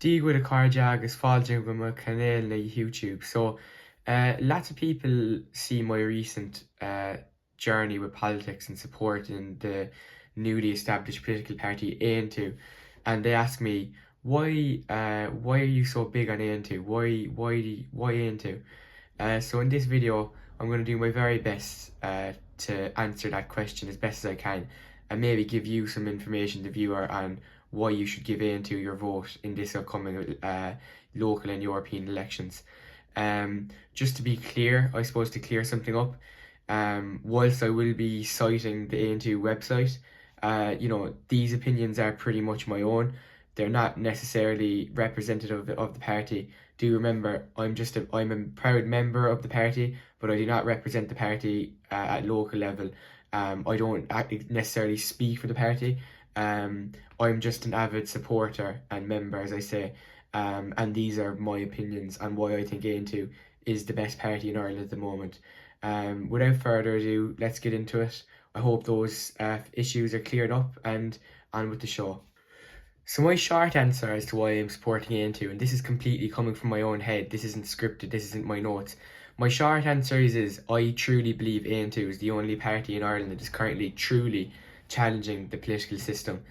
Dígad a cairde agus fáilte go mo canal na YouTube. So, lots of people see my recent journey with politics and supporting the newly established political party Aontú, and they ask me why are you so big on Aontú? Why Aontú? So in this video, I'm going to do my very best to answer that question as best as I can, and maybe give you some information, the viewer, on why you should give in to your vote in this upcoming local and European elections. Just to be clear, I suppose to clear something up, whilst I will be citing the Aontú website, these opinions are pretty much my own. They're not necessarily representative of the party. Do remember, I'm a proud member of the party, but I do not represent the party at local level. I don't necessarily speak for the party. I'm just an avid supporter and member, as I say, and these are my opinions on why I think Aontú is the best party in Ireland at the moment. Without further ado, let's get into it. I hope those issues are cleared up, and on with the show. So my short answer as to why I'm supporting Aontú, and this is completely coming from my own head, this isn't scripted, this isn't my notes. My short answer is I truly believe Aontú is the only party in Ireland that is currently truly challenging the political system.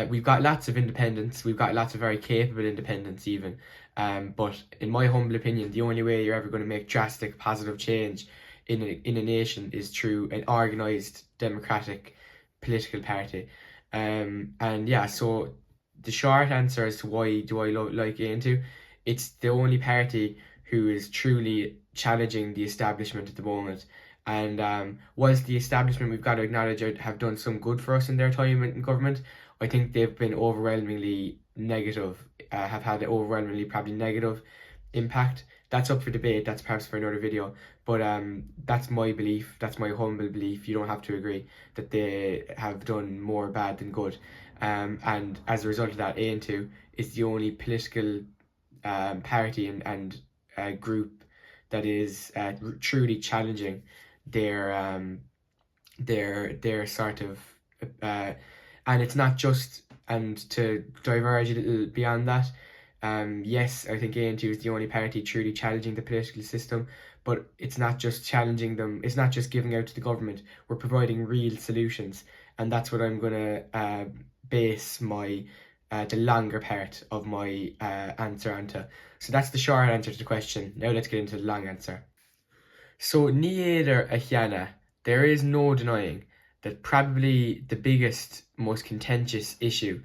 We've got lots of independents, we've got lots of very capable independents even, but in my humble opinion, the only way you're ever going to make drastic positive change in a nation is through an organised democratic political party. And yeah, so the short answer as to why do I like Aontú, it's the only party who is truly challenging the establishment at the moment. And whilst the establishment, we've got to acknowledge, have done some good for us in their time in government, I think they've been overwhelmingly negative, have had an overwhelmingly probably negative impact. That's up for debate, that's perhaps for another video, but that's my belief, that's my humble belief. You don't have to agree that they have done more bad than good. And as a result of that, Aontú is the only political party and group that is truly challenging their sort of and it's not just, and to diverge a little beyond that, yes, I think Aontú is the only party truly challenging the political system, but it's not just challenging them, it's not just giving out to the government, we're providing real solutions, and that's what I'm going to base my the longer part of my answer onto. So that's the short answer to the question. Now let's get into the long answer. So ní éidir a cheana, there is no denying that probably the biggest, most contentious issue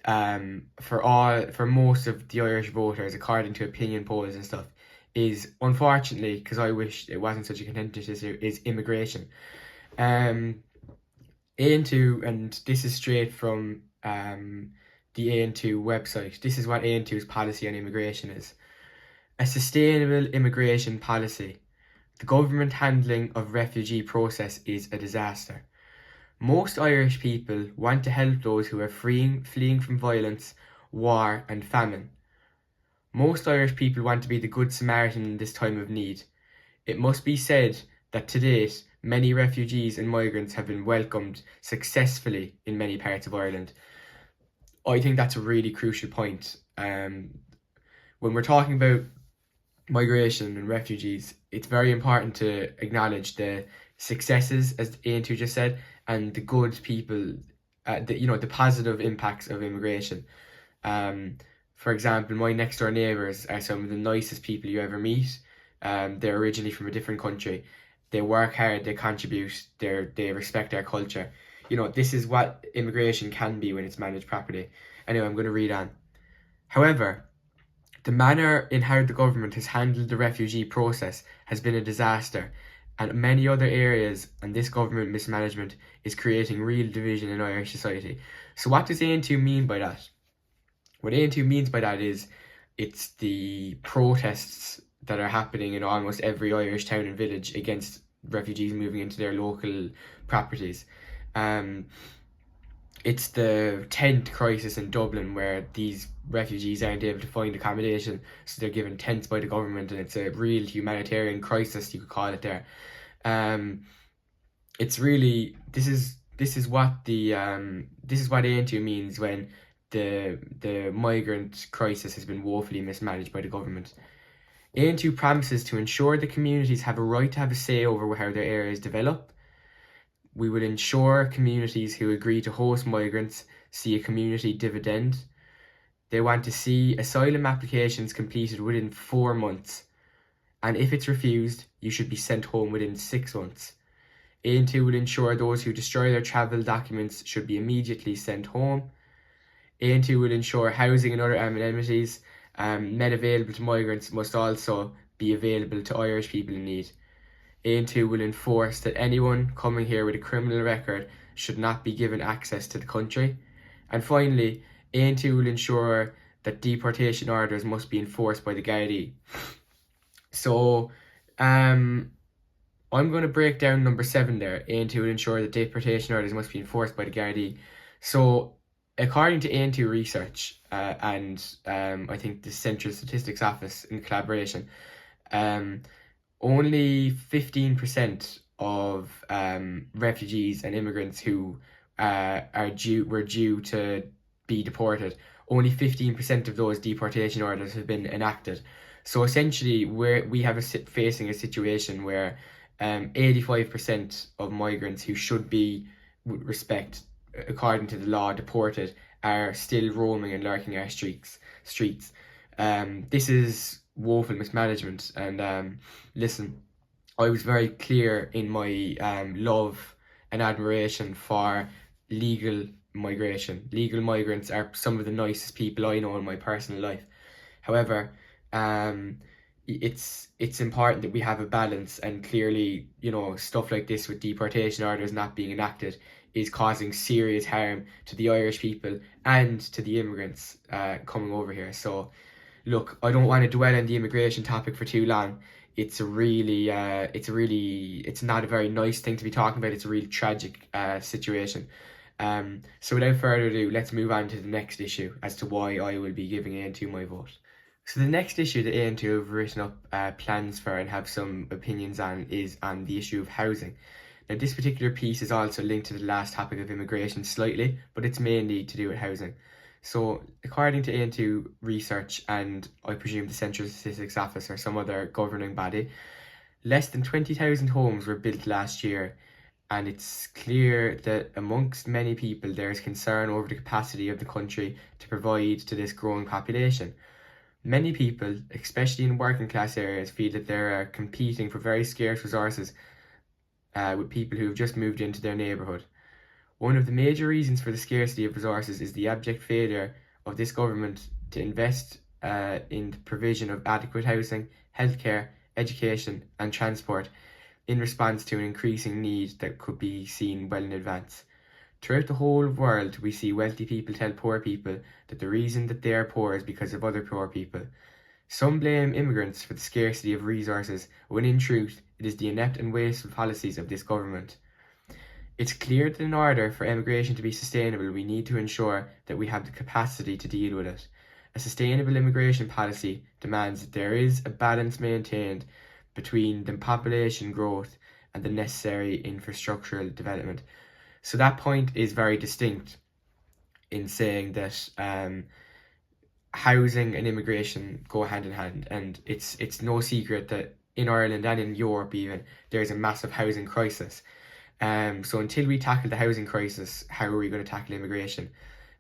for most of the Irish voters, according to opinion polls and stuff, is, unfortunately, because I wish it wasn't such a contentious issue, is immigration. Aontú, and this is straight from the Aontú website, this is what Aontú's policy on immigration is. A sustainable immigration policy. The government handling of refugee process is a disaster. Most Irish people want to help those who are fleeing from violence, war and famine. Most Irish people want to be the good Samaritan in this time of need. It must be said that to date, many refugees and migrants have been welcomed successfully in many parts of Ireland. I think that's a really crucial point. When we're talking about migration and refugees, it's very important to acknowledge the successes, as Aontú just said, and the good people, the positive impacts of immigration. For example, my next door neighbours are some of the nicest people you ever meet. They're originally from a different country. They work hard, they contribute, they respect our culture. This is what immigration can be when it's managed properly. Anyway, I'm going to read on. However, the manner in how the government has handled the refugee process has been a disaster, and many other areas, and this government mismanagement is creating real division in Irish society. So what does Aontú mean by that? What Aontú means by that is it's the protests that are happening in almost every Irish town and village against refugees moving into their local properties. It's the tent crisis in Dublin, where these refugees aren't able to find accommodation, so they're given tents by the government, and it's a real humanitarian crisis, you could call it there. It's really, this is what Aontú means when the migrant crisis has been woefully mismanaged by the government. Aontú promises to ensure that communities have a right to have a say over how their areas develop. We will ensure communities who agree to host migrants see a community dividend. They want to see asylum applications completed within 4 months, and if it's refused, you should be sent home within 6 months. Aontú will ensure those who destroy their travel documents should be immediately sent home. Aontú will ensure housing and other amenities made available to migrants must also be available to Irish people in need. Aontú will enforce that anyone coming here with a criminal record should not be given access to the country. And finally, Aontú will ensure that deportation orders must be enforced by the Gardaí. So, I'm going to break down number 7 there. Aontú will ensure that deportation orders must be enforced by the Gardaí. So, according to Aontú research and I think the Central Statistics Office in collaboration, only 15% of refugees and immigrants who were due to be deported, only 15% of those deportation orders have been enacted. So essentially, we have facing a situation where 85% of migrants who should be, with respect, according to the law, deported, are still roaming and lurking our streets. This is woeful mismanagement. And listen, I was very clear in my love and admiration for legal migration. Legal migrants are some of the nicest people I know in my personal life. However, it's important that we have a balance, and clearly, stuff like this with deportation orders not being enacted is causing serious harm to the Irish people and to the immigrants coming over here. So, look, I don't want to dwell on the immigration topic for too long. It's not a very nice thing to be talking about. It's a really tragic situation. So without further ado, let's move on to the next issue as to why I will be giving Aontú my vote. So the next issue that Aontú have written up plans for and have some opinions on is on the issue of housing. Now, this particular piece is also linked to the last topic of immigration slightly, but it's mainly to do with housing. So, according to Aontú research, and I presume the Central Statistics Office or some other governing body, less than 20,000 homes were built last year, and it's clear that amongst many people there is concern over the capacity of the country to provide to this growing population. Many people, especially in working class areas, feel that they are competing for very scarce resources with people who have just moved into their neighbourhood. One of the major reasons for the scarcity of resources is the abject failure of this government to invest in the provision of adequate housing, healthcare, education and transport in response to an increasing need that could be seen well in advance. Throughout the whole world, we see wealthy people tell poor people that the reason that they are poor is because of other poor people. Some blame immigrants for the scarcity of resources, when in truth, it is the inept and wasteful policies of this government. It's clear that in order for immigration to be sustainable, we need to ensure that we have the capacity to deal with it. A sustainable immigration policy demands that there is a balance maintained between the population growth and the necessary infrastructural development. So that point is very distinct in saying that housing and immigration go hand in hand, and it's no secret that in Ireland and in Europe even there's a massive housing crisis. So until we tackle the housing crisis, how are we going to tackle immigration?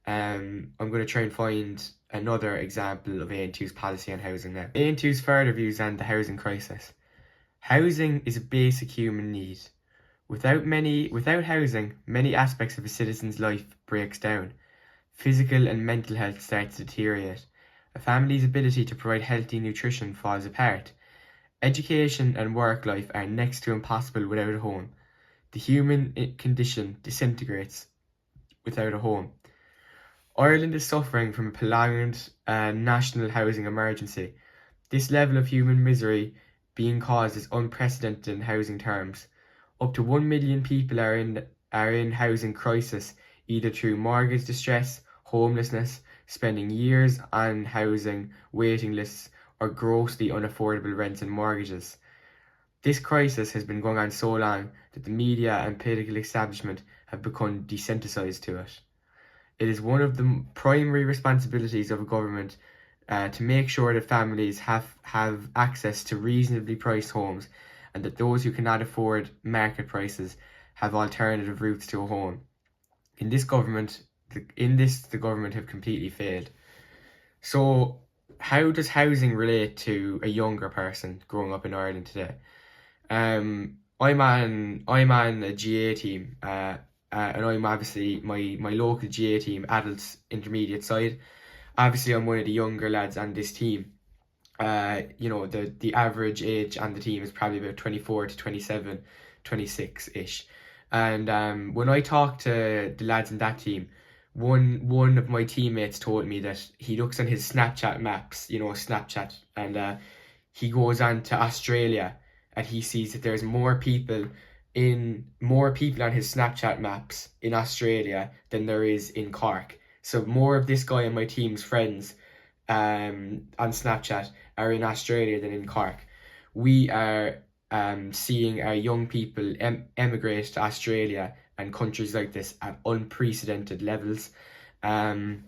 I'm going to try and find another example of Aontú's policy on housing now. Aontú's further views on the housing crisis. Housing is a basic human need. Without housing, many aspects of a citizen's life breaks down. Physical and mental health starts to deteriorate. A family's ability to provide healthy nutrition falls apart. Education and work life are next to impossible without a home. The human condition disintegrates without a home. Ireland is suffering from a prolonged national housing emergency. This level of human misery being caused is unprecedented in housing terms. Up to 1 million people are in housing crisis, either through mortgage distress, homelessness, spending years on housing waiting lists, or grossly unaffordable rents and mortgages. This crisis has been going on so long that the media and political establishment have become desensitized to it. It is one of the primary responsibilities of a government to make sure that families have access to reasonably priced homes, and that those who cannot afford market prices have alternative routes to a home. In this government, the government have completely failed. So, how does housing relate to a younger person growing up in Ireland today? I'm on a GA team, and I'm obviously my local GA team, adults intermediate side. Obviously, I'm one of the younger lads on this team. The average age on the team is probably about 24 to 27, 26-ish. And when I talk to the lads in that team, one of my teammates told me that he looks on his Snapchat maps, Snapchat, and he goes on to Australia, and he sees that there's more people on his Snapchat maps in Australia than there is in Cork. So more of this guy and my team's friends on Snapchat are in Australia than in Cork. We are seeing our young people emigrate to Australia and countries like this at unprecedented levels. Um,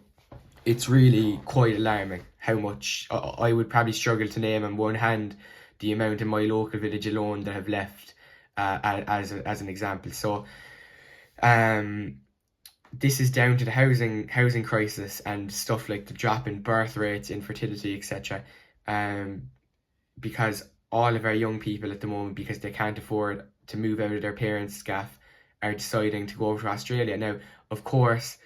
it's really quite alarming how much I would probably struggle to name on one hand the amount in my local village alone that have left, as an example. So um, this is down to the housing crisis and stuff like the drop in birth rates, infertility, etc. Um, because all of our young people at the moment, because they can't afford to move out of their parents' gaff, are deciding to go over to Australia. Now, of course,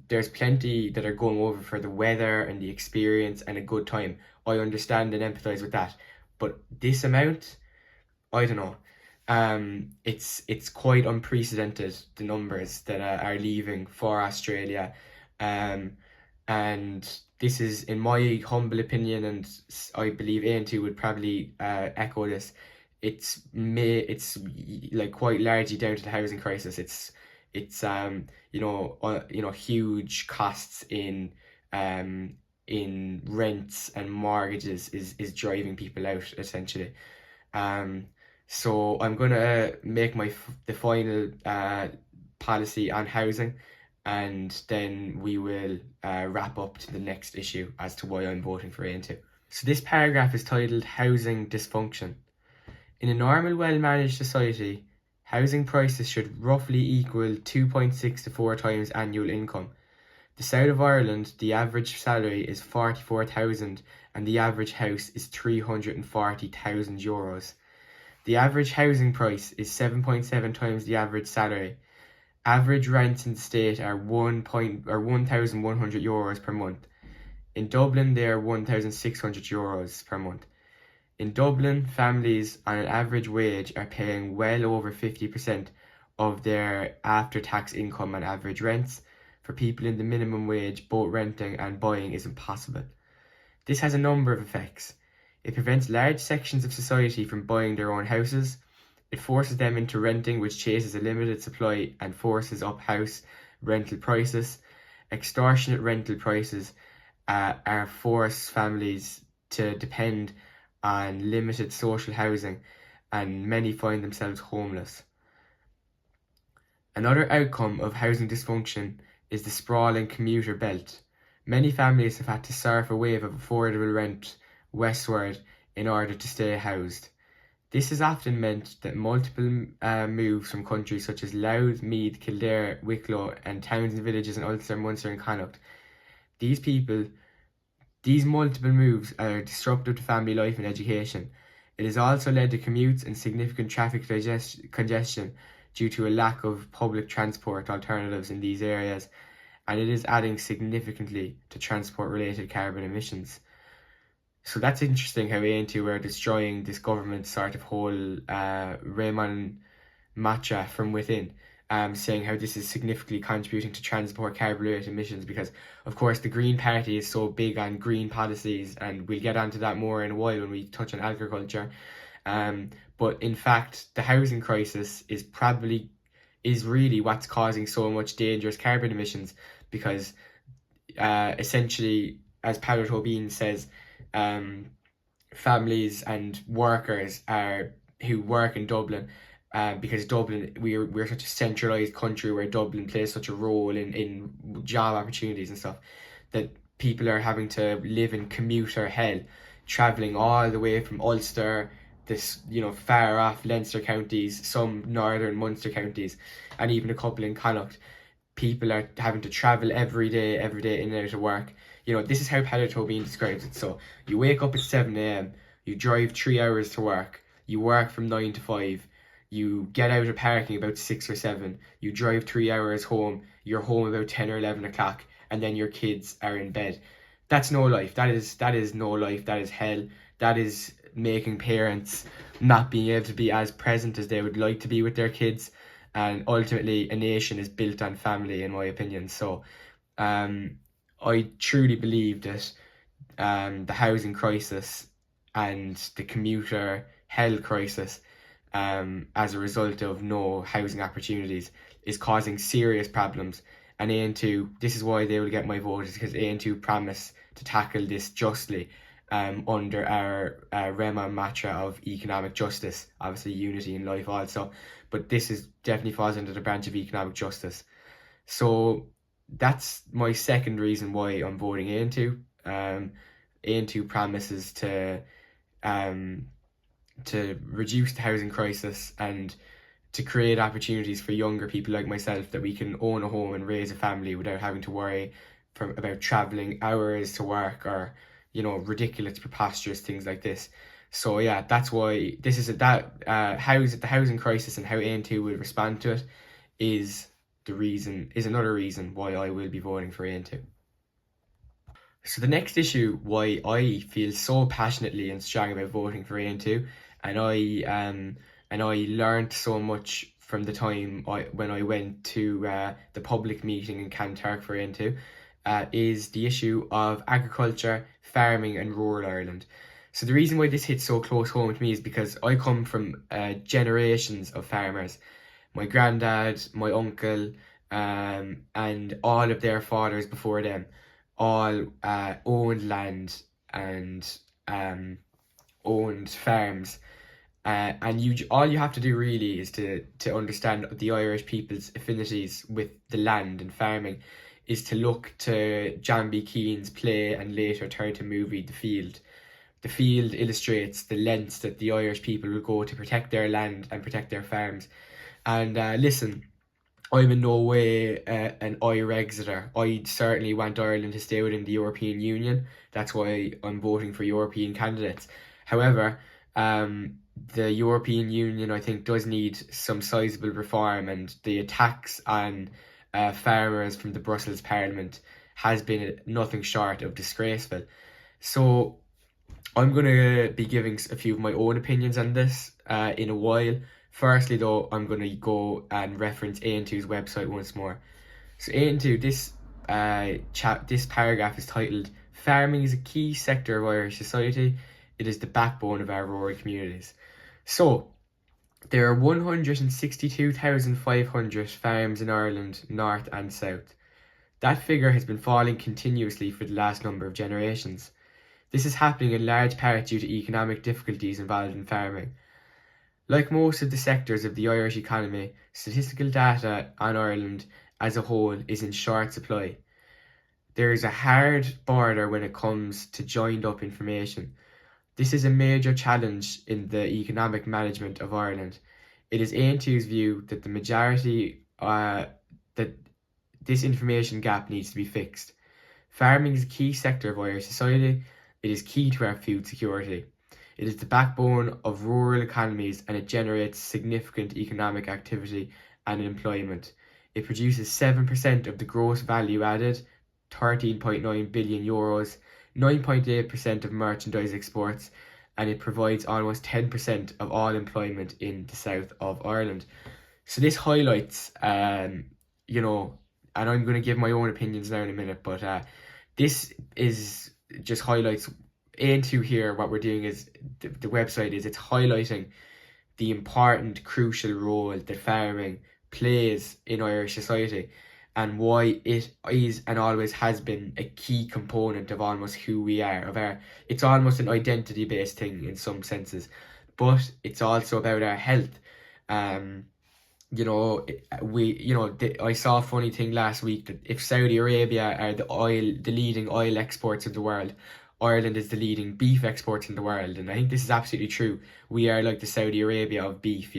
there's plenty that are going over for the weather and the experience and a good time. I understand and empathise with that. But this amount, I don't know. It's quite unprecedented, the numbers that are leaving for Australia. Um, and this is, in my humble opinion, and I believe Aontú would probably echo this. It's like quite largely down to the housing crisis. It's huge costs in rents and mortgages is driving people out essentially. Um, so I'm gonna make the final policy on housing, and then we will wrap up to the next issue as to why I'm voting for A&2. So this paragraph is titled Housing Dysfunction. In a normal, well-managed society, housing prices should roughly equal 2.6 to 4 times annual income. The south of Ireland, the average salary is 44,000 and the average house is 340,000 euros. The average housing price is 7.7 times the average salary. Average rents in the state are 1,100 euros per month. In Dublin, they are 1,600 euros per month. In Dublin, families on an average wage are paying well over 50% of their after-tax income on average rents. For people in the minimum wage, both renting and buying is impossible. This has a number of effects. It prevents large sections of society from buying their own houses. It forces them into renting, which chases a limited supply and forces up house rental prices. Extortionate rental prices are force families to depend on limited social housing, and many find themselves homeless. Another outcome of housing dysfunction is the sprawling commuter belt. Many families have had to surf a wave of affordable rent westward in order to stay housed. This has often meant that multiple moves from countries such as Louth, Meath, Kildare, Wicklow, and towns and villages in Ulster, Munster, and Connacht. These multiple moves are disruptive to family life and education. It has also led to commutes and significant traffic congestion due to a lack of public transport alternatives in these areas, and it is adding significantly to transport-related carbon emissions. So that's interesting how A&2 are destroying this government's sort of whole Raymond Matra from within, saying how this is significantly contributing to transport carbon-related emissions, because of course the Green Party is so big on green policies, and we'll get onto that more in a while when we touch on agriculture. But in fact, the housing crisis is really what's causing so much dangerous carbon emissions, because essentially, as Paolo Tobin says, families and workers who work in Dublin because Dublin, we're such a centralised country where Dublin plays such a role in job opportunities and stuff, that people are having to live in commuter hell, travelling all the way from Ulster, this, far off Leinster counties, some northern Munster counties, and even a couple in Connacht. People are having to travel every day in and out of work. This is how Paddy Tobin describes it. So you wake up at 7 a.m., you drive 3 hours to work, you work from 9 to 5, you get out of parking about 6 or 7, you drive 3 hours home, you're home about 10 or 11 o'clock, and then your kids are in bed. That's no life. That is no life. That is hell. That is making parents not being able to be as present as they would like to be with their kids. And ultimately, a nation is built on family, in my opinion. So, I truly believe that the housing crisis and the commuter hell crisis, as a result of no housing opportunities, is causing serious problems. And Aontú, this is why they will get my vote, is because Aontú promise to tackle this justly, under our Rema mantra of economic justice, obviously unity in life also, but this is definitely falls under the branch of economic justice. So that's my second reason why I'm voting Aontú. Aontú promises to reduce the housing crisis and to create opportunities for younger people like myself, that we can own a home and raise a family without having to worry about traveling hours to work, or ridiculous, preposterous things like this. So yeah, that's why this is the housing crisis and how Aontú will respond to it is another reason why I will be voting for Aontú. So the next issue why I feel so passionately and strong about voting for Aontú, and I learned so much from the time when I went to the public meeting in Cantark for Aontú, is the issue of agriculture, farming and rural Ireland. So the reason why this hits so close home to me is because I come from generations of farmers. My granddad, my uncle, and all of their fathers before them all owned land and owned farms. And all you have to do really is to understand the Irish people's affinities with the land and farming, is to look to John B. Keane's play and later turned to movie The Field. The Field illustrates the lengths that the Irish people will go to protect their land and protect their farms. And listen, I'm in no way an Irexiter. I certainly want Ireland to stay within the European Union. That's why I'm voting for European candidates. However, the European Union, I think, does need some sizable reform, and the attacks on farmers from the Brussels Parliament has been nothing short of disgraceful. So I'm going to be giving a few of my own opinions on this in a while. Firstly, though, I'm going to go and reference Aontú's website once more. So Aontú, this paragraph is titled, "Farming is a key sector of Irish society. It is the backbone of our rural communities." So, there are 162,500 farms in Ireland, north and south. That figure has been falling continuously for the last number of generations. This is happening in large part due to economic difficulties involved in farming. Like most of the sectors of the Irish economy, statistical data on Ireland as a whole is in short supply. There is a hard border when it comes to joined up information. This is a major challenge in the economic management of Ireland. It is Aontú's view that the majority that this information gap needs to be fixed. Farming is a key sector of Irish society. It is key to our food security. It is the backbone of rural economies, and it generates significant economic activity and employment. It produces 7% of the gross value added, €13.9 billion, 9.8% of merchandise exports, and it provides almost 10% of all employment in the south of Ireland. So this highlights, and I'm going to give my own opinions now in a minute, but this is just highlights Aontú here. What we're doing is, the website is, it's highlighting the important, crucial role that farming plays in Irish society, and why it is and always has been a key component of almost who we are. It's almost an identity-based thing in some senses, but it's also about our health. Um, I saw a funny thing last week that if Saudi Arabia are the leading oil exports in the world, Ireland is the leading beef exports in the world, and I think this is absolutely true. We are like the Saudi Arabia of beef.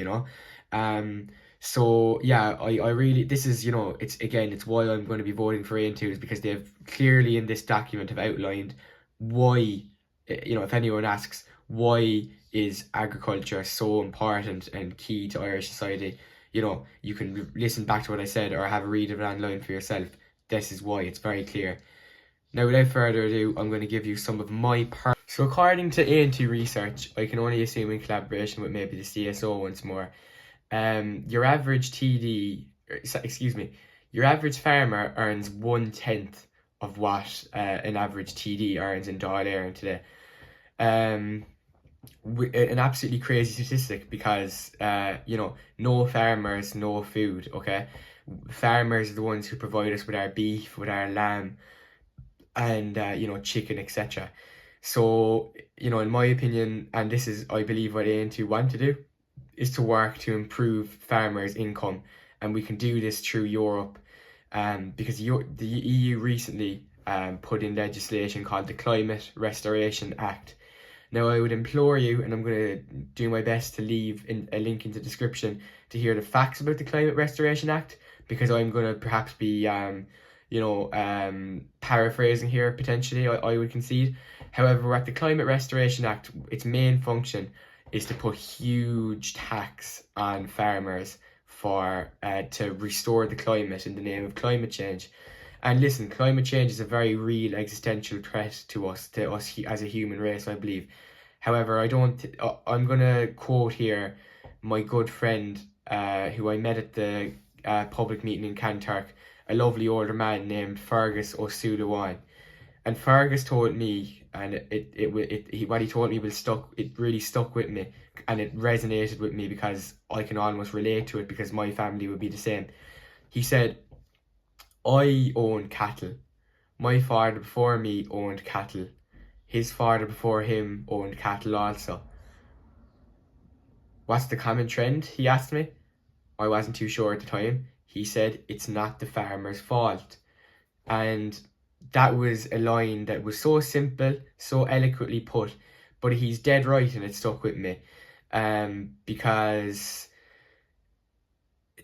Um, so yeah, I really this is it's why I'm going to be voting for Aontú is because they've clearly in this document have outlined why, if anyone asks why is agriculture so important and key to Irish society, you can listen back to what I said or have a read of it online for yourself. This is why, it's very clear. Now, without further ado, I'm going to give you some of my So, according to A&T research, I can only assume in collaboration with maybe the CSO once more, your average your average farmer earns 1/10 of what an average TD earns in Dáil Éireann today. Um, an absolutely crazy statistic because no farmers, no food. Okay, farmers are the ones who provide us with our beef, with our lamb, and chicken, etc. So in my opinion, and this is I believe what A&T want to do, is to work to improve farmers' income, and we can do this through Europe, because the EU recently put in legislation called the Climate Restoration Act. Now, I would implore you, and I'm going to do my best to leave a link in the description to hear the facts about the Climate Restoration Act, because I'm going to perhaps be, paraphrasing here potentially, I would concede. However, at the Climate Restoration Act, its main function is to put huge tax on farmers for to restore the climate in the name of climate change. And listen, climate change is a very real existential threat to us as a human race, I believe. However, I'm gonna quote here my good friend who I met at the public meeting in Kanturk, a lovely older man named Fergus O'Sullivan. And Fergus told me, and what he told me it really stuck with me, and it resonated with me because I can almost relate to it because my family would be the same. He said, I own cattle. My father before me owned cattle. His father before him owned cattle also. What's the common trend? He asked me. I wasn't too sure at the time. He said, it's not the farmer's fault. And that was a line that was so simple, so eloquently put, but he's dead right, and it stuck with me. Because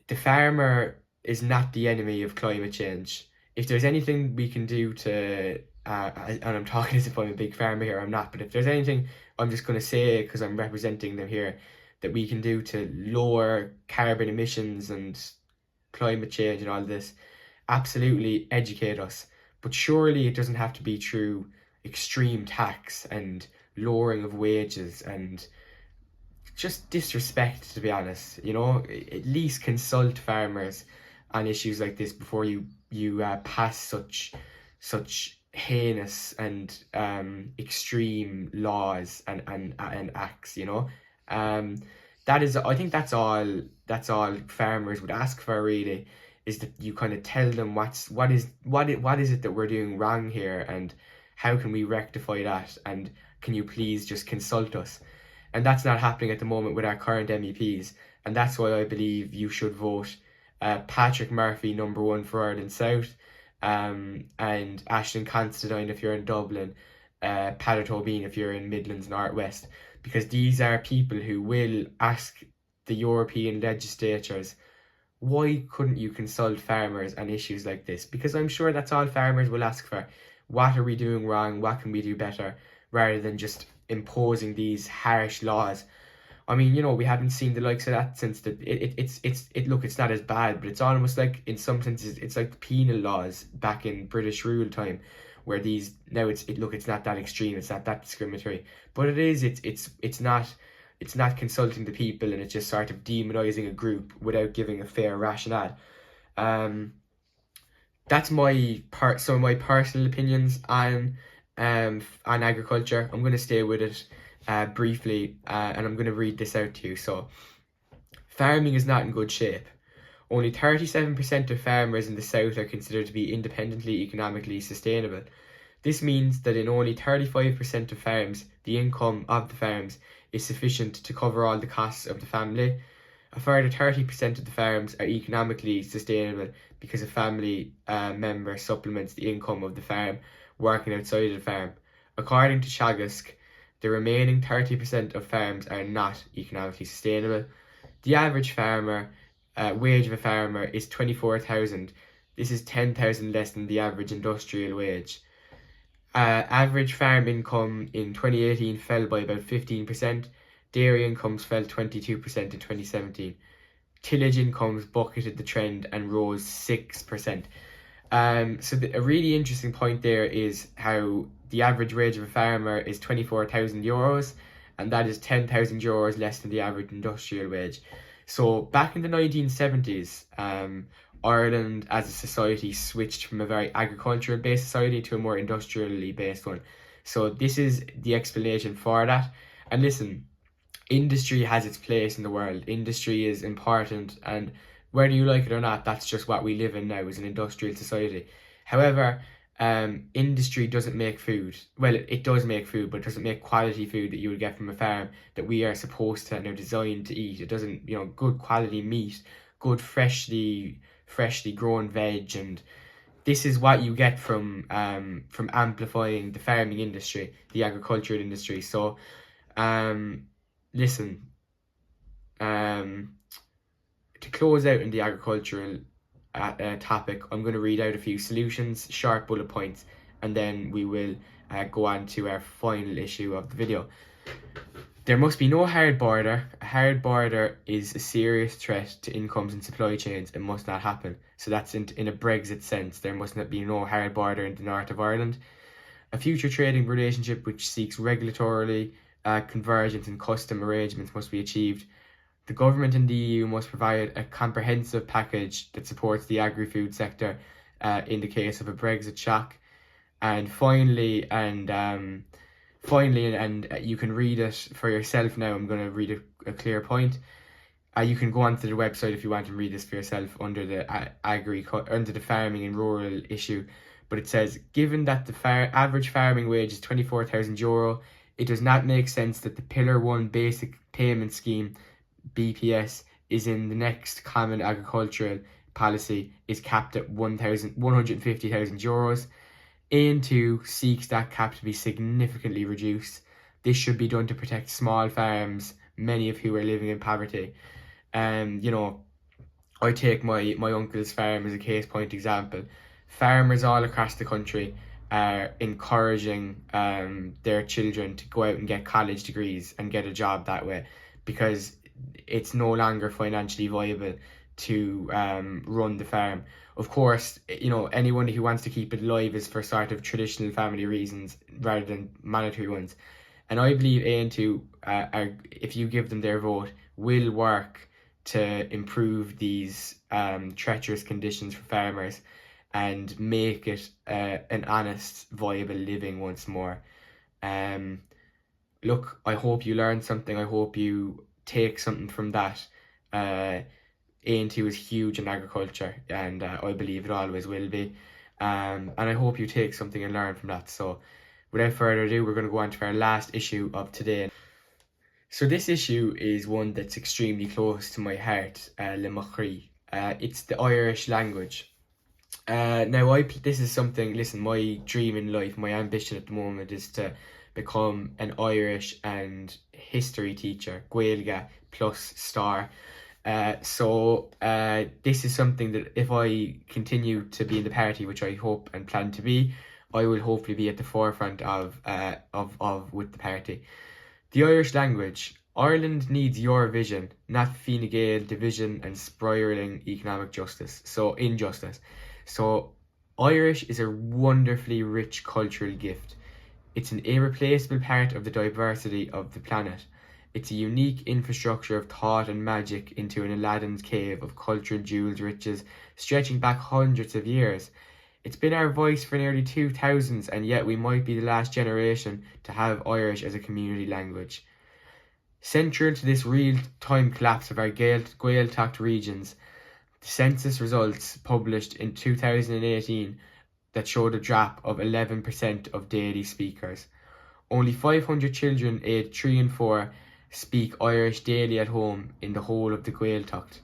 the farmer is not the enemy of climate change. If there's anything we can do to, and I'm talking as if I'm a big farmer here, I'm not, but if there's anything, I'm just going to say, because I'm representing them here, that we can do to lower carbon emissions and climate change and all this, absolutely educate us. But surely it doesn't have to be through extreme tax and lowering of wages and just disrespect, to be honest. At least consult farmers on issues like this before you pass such heinous and extreme laws and acts. I think that's all farmers would ask for, really, is that you kind of tell them what is it that we're doing wrong here, and how can we rectify that, and can you please just consult us. And that's not happening at the moment with our current MEPs, and that's why I believe you should vote Patrick Murphy number 1 for Ireland South, and Aisling Constantine if you're in Dublin, Peadar Tóibín if you're in Midlands North West, because these are people who will ask the European legislatures, why couldn't you consult farmers on issues like this? Because I'm sure that's all farmers will ask for. What are we doing wrong? What can we do better? Rather than just imposing these harsh laws. I mean, we haven't seen the likes of that since it's not as bad, but it's almost like, in some senses, it's like penal laws back in British rule time, where these now it's not that extreme, it's not that discriminatory, but it's not consulting the people, and it's just sort of demonizing a group without giving a fair rationale. That's some of my personal opinions on agriculture. I'm going to stay with it briefly, and I'm going to read this out to you. So, farming is not in good shape. Only 37% of farmers in the south are considered to be independently economically sustainable. This means that in only 35% of farms, the income of the farms is sufficient to cover all the costs of the family. A further 30% of the farms are economically sustainable because a family member supplements the income of the farm working outside of the farm. According to Chagask, the remaining 30% of farms are not economically sustainable. The average wage of a farmer is 24,000. This is 10,000 less than the average industrial wage. Average farm income in 2018 fell by about 15%. Dairy incomes fell 22% in 2017. Tillage incomes bucketed the trend and rose 6%. A really interesting point there is how the average wage of a farmer is 24,000 euros, and that is 10,000 euros less than the average industrial wage. So back in the 1970s, Ireland as a society switched from a very agricultural based society to a more industrially based one. So this is the explanation for that. And listen, industry has its place in the world. Industry is important, and whether you like it or not, that's just what we live in now as an industrial society. However, industry doesn't make food. Well, it does make food, but it doesn't make quality food that you would get from a farm that we are supposed to and are designed to eat. It doesn't, good quality meat, good freshly grown veg, and this is what you get from amplifying the farming industry, the agricultural industry. So, listen, to close out in the agricultural topic, I'm going to read out a few solutions, short bullet points, and then we will go on to our final issue of the video. There must be no hard border. A hard border is a serious threat to incomes and supply chains. It must not happen. So that's in a Brexit sense. There must not be no hard border in the north of Ireland. A future trading relationship which seeks regulatorily convergence and custom arrangements must be achieved. The government and the EU must provide a comprehensive package that supports the agri-food sector in the case of a Brexit shock. And finally, you can read it for yourself now. I'm going to read a clear point. You can go onto the website if you want to read this for yourself under the farming and rural issue. But it says, given that the average farming wage is 24,000 euro, it does not make sense that the Pillar 1 Basic Payment Scheme, BPS, is in the next Common Agricultural Policy is capped at 150,000 euros. Aontú seeks that cap to be significantly reduced. This should be done to protect small farms, many of who are living in poverty. I take my uncle's farm as a case point example. Farmers all across the country are encouraging their children to go out and get college degrees and get a job that way, because it's no longer financially viable to run the farm. Of course, anyone who wants to keep it alive is for sort of traditional family reasons rather than monetary ones. And I believe Aontú, if you give them their vote, will work to improve these treacherous conditions for farmers and make it an honest, viable living once more. Look, I hope you learned something. I hope you take something from that. Aontú is huge in agriculture, and I believe it always will be. And I hope you take something and learn from that. So without further ado, we're going to go on to our last issue of today. So this issue is one that's extremely close to my heart, le Machri. It's the Irish language. This is something, listen, my dream in life, my ambition at the moment is to become an Irish and history teacher, Gaeilge plus star. This is something that if I continue to be in the party, which I hope and plan to be, I will hopefully be at the forefront of with the party. The Irish language. Ireland needs your vision, not Fine Gael division and spiraling economic injustice. So Irish is a wonderfully rich cultural gift. It's an irreplaceable part of the diversity of the planet. It's a unique infrastructure of thought and magic into an Aladdin's cave of cultural jewels riches stretching back hundreds of years. It's been our voice for nearly 2000s, and yet we might be the last generation to have Irish as a community language. Central to this real-time collapse of our Gaeltacht regions, the census results published in 2018 that showed a drop of 11% of daily speakers. Only 500 children aged 3 and 4 speak Irish daily at home in the whole of the Gaeltacht.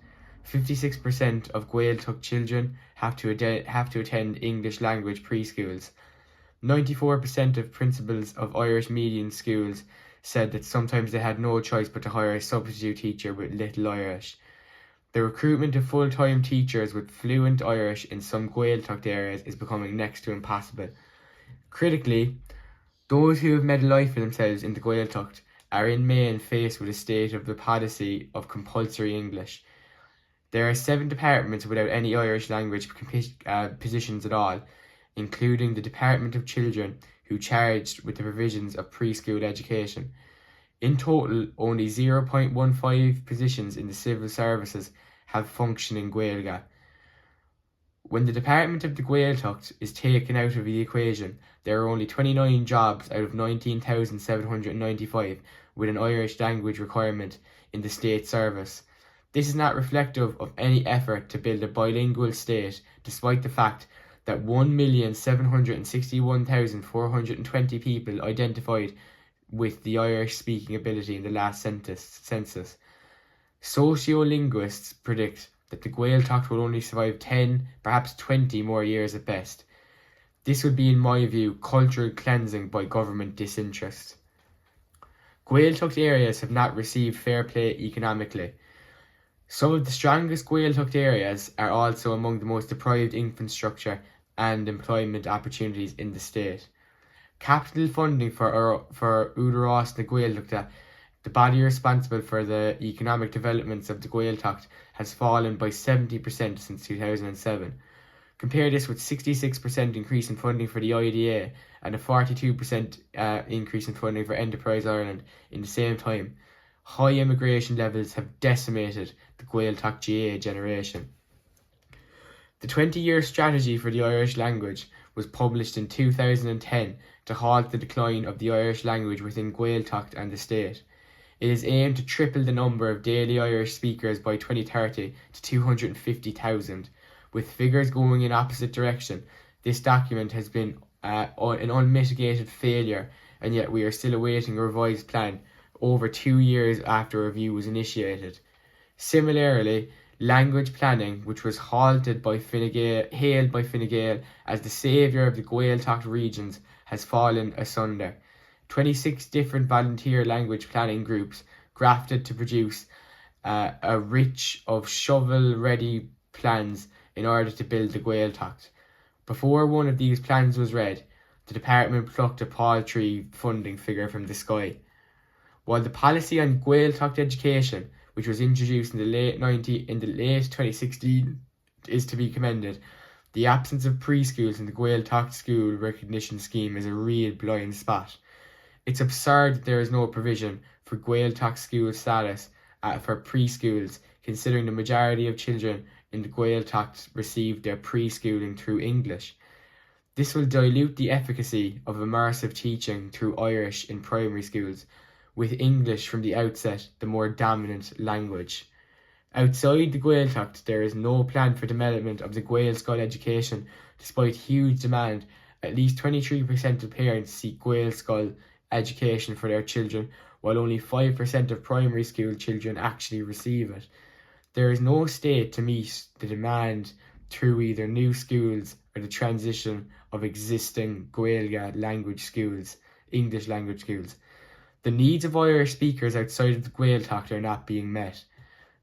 56% of Gaeltacht children have to attend English language preschools. 94% of principals of Irish medium schools said that sometimes they had no choice but to hire a substitute teacher with little Irish. The recruitment of full-time teachers with fluent Irish in some Gaeltacht areas is becoming next to impossible. Critically, those who have made a life for themselves in the Gaeltacht are in main faced with a state of the policy of compulsory English. There are 7 departments without any Irish language positions at all, including the Department of Children, who charged with the provisions of preschool education. In total, only 0.15 positions in the civil services have functioning Gaeilge. When the Department of the Gaeltacht is taken out of the equation, there are only 29 jobs out of 19,795 with an Irish language requirement in the state service. This is not reflective of any effort to build a bilingual state, despite the fact that 1,761,420 people identified with the Irish-speaking ability in the last census. Sociolinguists predict that the Gaeltacht will only survive 10, perhaps 20 more years at best. This would be, in my view, cultural cleansing by government disinterest. Gaeltacht areas have not received fair play economically. Some of the strongest Gaeltacht areas are also among the most deprived infrastructure and employment opportunities in the state. Capital funding for Údarás na Gaeltachta, the body responsible for the economic developments of the Gaeltacht, has fallen by 70% since 2007. Compare this with 66% increase in funding for the IDA and a 42% increase in funding for Enterprise Ireland in the same time. High immigration levels have decimated the Gaeltacht GA generation. The 20-year strategy for the Irish language was published in 2010 to halt the decline of the Irish language within Gaeltacht and the state. It is aimed to triple the number of daily Irish speakers by 2030 to 250,000. With figures going in opposite direction, this document has been an unmitigated failure, and yet we are still awaiting a revised plan over 2 years after review was initiated. Similarly, language planning, which was hailed by Fine Gael as the saviour of the Gaeltacht regions, has fallen asunder. 26 different volunteer language planning groups grafted to produce a rich of shovel-ready plans in order to build the Gaeltacht. Before one of these plans was read, the department plucked a paltry funding figure from the sky. While the policy on Gaeltacht education, which was introduced in the late 2016, is to be commended, the absence of preschools in the Gaeltacht school recognition scheme is a real blind spot. It's absurd that there is no provision for Gaeltacht school status for preschools, considering the majority of children in the Gaeltacht receive their preschooling through English. This will dilute the efficacy of immersive teaching through Irish in primary schools, with English from the outset the more dominant language. Outside the Gaeltacht, there is no plan for development of the Gaelscoil education, despite huge demand. At least 23% of parents seek Gaelscoil education for their children, while only 5% of primary school children actually receive it. There is no state to meet the demand through either new schools or the transition of existing Gaeilge language schools, English language schools. The needs of Irish speakers outside of the Gaeltacht are not being met.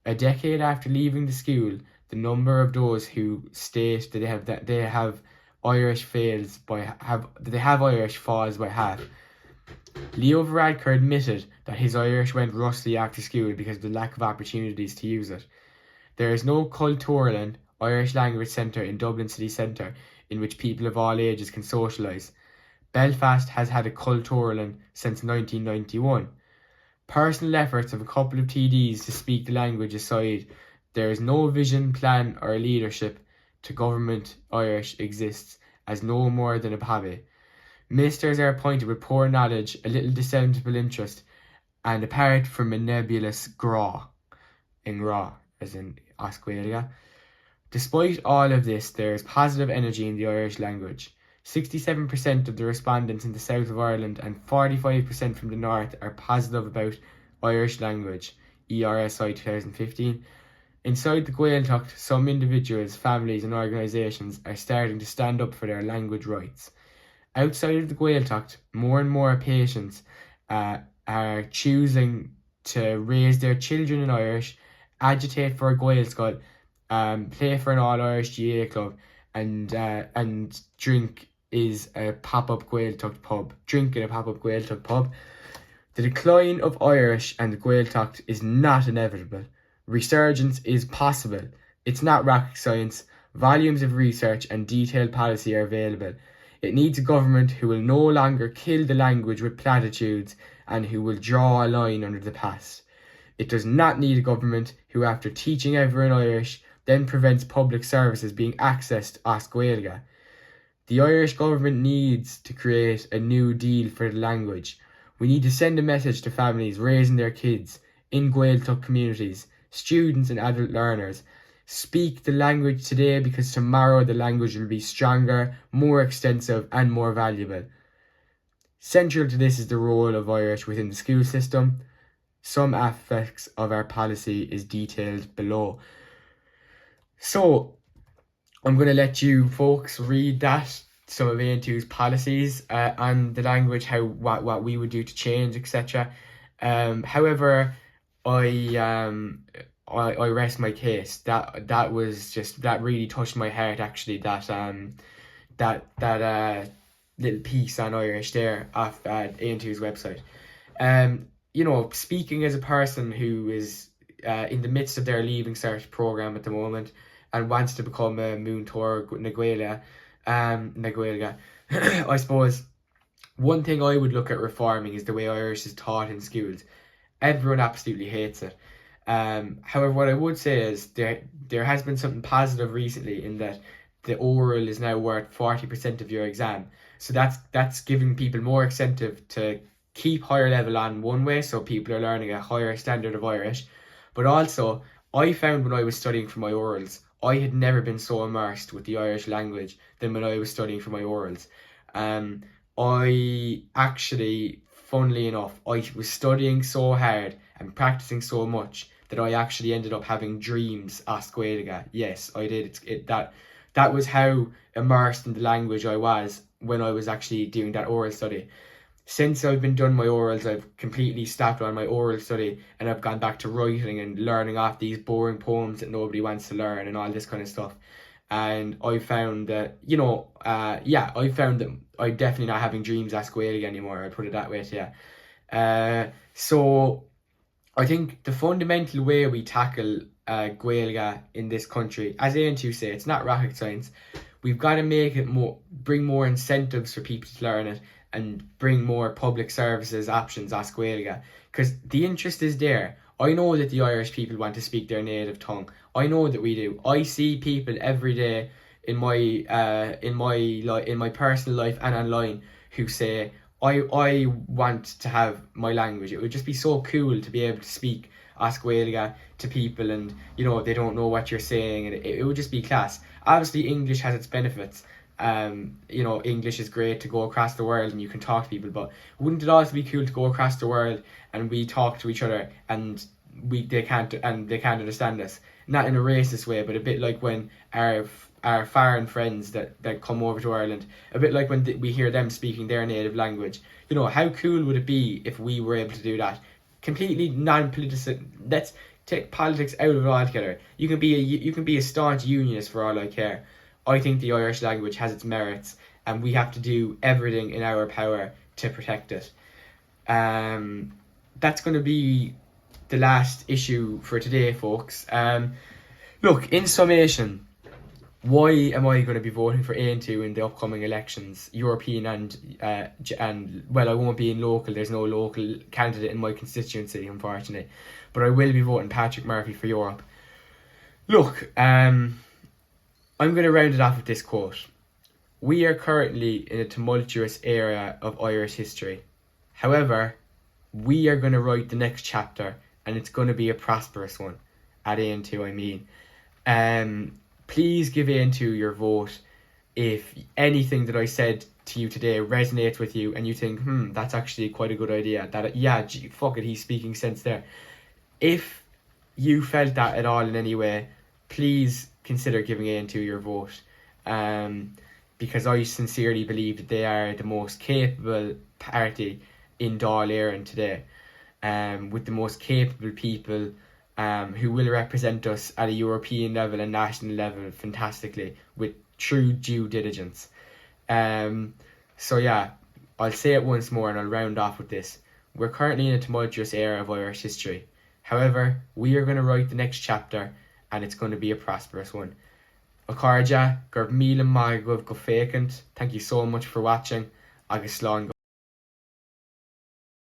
A decade after leaving the school, the number of those who state that they have Irish falls by half. Leo Varadkar admitted that his Irish went rusty after school because of the lack of opportunities to use it. There is no Culturalin, Irish language centre in Dublin city centre, in which people of all ages can socialise. Belfast has had a Culturalin since 1991. Personal efforts of a couple of TDs to speak the language aside, there is no vision, plan or leadership to government Irish exists as no more than a hobby. Ministers are appointed with poor knowledge, a little discernible interest, and apart from a nebulous grá, in grá, as in Oscuelia. Despite all of this, there is positive energy in the Irish language. 67% of the respondents in the south of Ireland and 45% from the north are positive about Irish Language, ERSI 2015. Inside the Gaeltacht, some individuals, families and organisations are starting to stand up for their language rights. Outside of the Gaeltacht, more and more patients are choosing to raise their children in Irish, agitate for a Gaelscoil, play for an All-Irish GA club, and drink is a pop-up Gaeltacht pub. Drink in a pop-up Gaeltacht pub. The decline of Irish and the Gaeltacht is not inevitable. Resurgence is possible. It's not rocket science. Volumes of research and detailed policy are available. It needs a government who will no longer kill the language with platitudes and who will draw a line under the past. It does not need a government who, after teaching everyone Irish, then prevents public services being accessed as Gaeilge. The Irish government needs to create a new deal for the language. We need to send a message to families raising their kids in Gaeltacht communities, students and adult learners. Speak the language today because tomorrow the language will be stronger, more extensive and more valuable. Central to this is the role of Irish within the school system. Some aspects of our policy is detailed below. So, I'm going to let you folks read that, some of Aontú's policies on the language, what we would do to change, etc. However, I rest my case. That really touched my heart actually. That little piece on Irish there off Aontú's website. Speaking as a person who is in the midst of their Leaving Cert program at the moment and wants to become a Múinteoir na Gaeilge, I suppose one thing I would look at reforming is the way Irish is taught in schools. Everyone absolutely hates it. However, what I would say is there has been something positive recently in that the oral is now worth 40% of your exam. So that's giving people more incentive to keep higher level on one way, so people are learning a higher standard of Irish. But also, I found when I was studying for my orals, I had never been so immersed with the Irish language than when I was studying for my orals. I actually, funnily enough, I was studying so hard and practicing so much that I actually ended up having dreams as Gaeilge. Yes, I did. That was how immersed in the language I was when I was actually doing that oral study. Since I've been done my orals, I've completely stopped on my oral study and I've gone back to writing and learning off these boring poems that nobody wants to learn and all this kind of stuff. And I found that, I found that I'm definitely not having dreams as Gaeilge anymore. I'll put it that way to you. So I think the fundamental way we tackle Gaeilge in this country, as Aontú say, it's not rocket science. We've got to make it bring more incentives for people to learn it and bring more public services options as Gaeilge, because the interest is there. I know that the Irish people want to speak their native tongue. I know that we do. I see people every day in my personal life and online who say, I want to have my language. It would just be so cool to be able to speak as Gaeilge to people, and they don't know what you're saying, and it would just be class. Obviously, English has its benefits. English is great to go across the world and you can talk to people, but wouldn't it also be cool to go across the world and we talk to each other and they can't understand us? Not in a racist way, but a bit like when our foreign friends that come over to Ireland, a bit like when we hear them speaking their native language. How cool would it be if we were able to do that? Completely non-political. Let's take politics out of it altogether. You can be a staunch unionist for all I care. I think the Irish language has its merits and we have to do everything in our power to protect it. That's going to be the last issue for today, folks. Look, in summation, why am I going to be voting for Aontú in the upcoming elections, European and well, I won't be in local. There's no local candidate in my constituency, unfortunately, but I will be voting Patrick Murphy for Europe. Look, I'm going to round it off with this quote. We are currently in a tumultuous era of Irish history. However, we are going to write the next chapter and it's going to be a prosperous one. At Aontú, I mean. Please give Aontú your vote if anything that I said to you today resonates with you and you think, that's actually quite a good idea, that, yeah, gee, fuck it, he's speaking sense there. If you felt that at all in any way, please consider giving Aontú your vote. Because I sincerely believe that they are the most capable party in Dáil Éireann today, with the most capable people who will represent us at a European level and national level fantastically with true due diligence. So yeah, I'll say it once more and I'll round off with this. We're currently in a tumultuous era of Irish history. However, we are going to write the next chapter and it's going to be a prosperous one. Ocarja, gur míle maith go fécant. Thank you so much for watching. Agus slán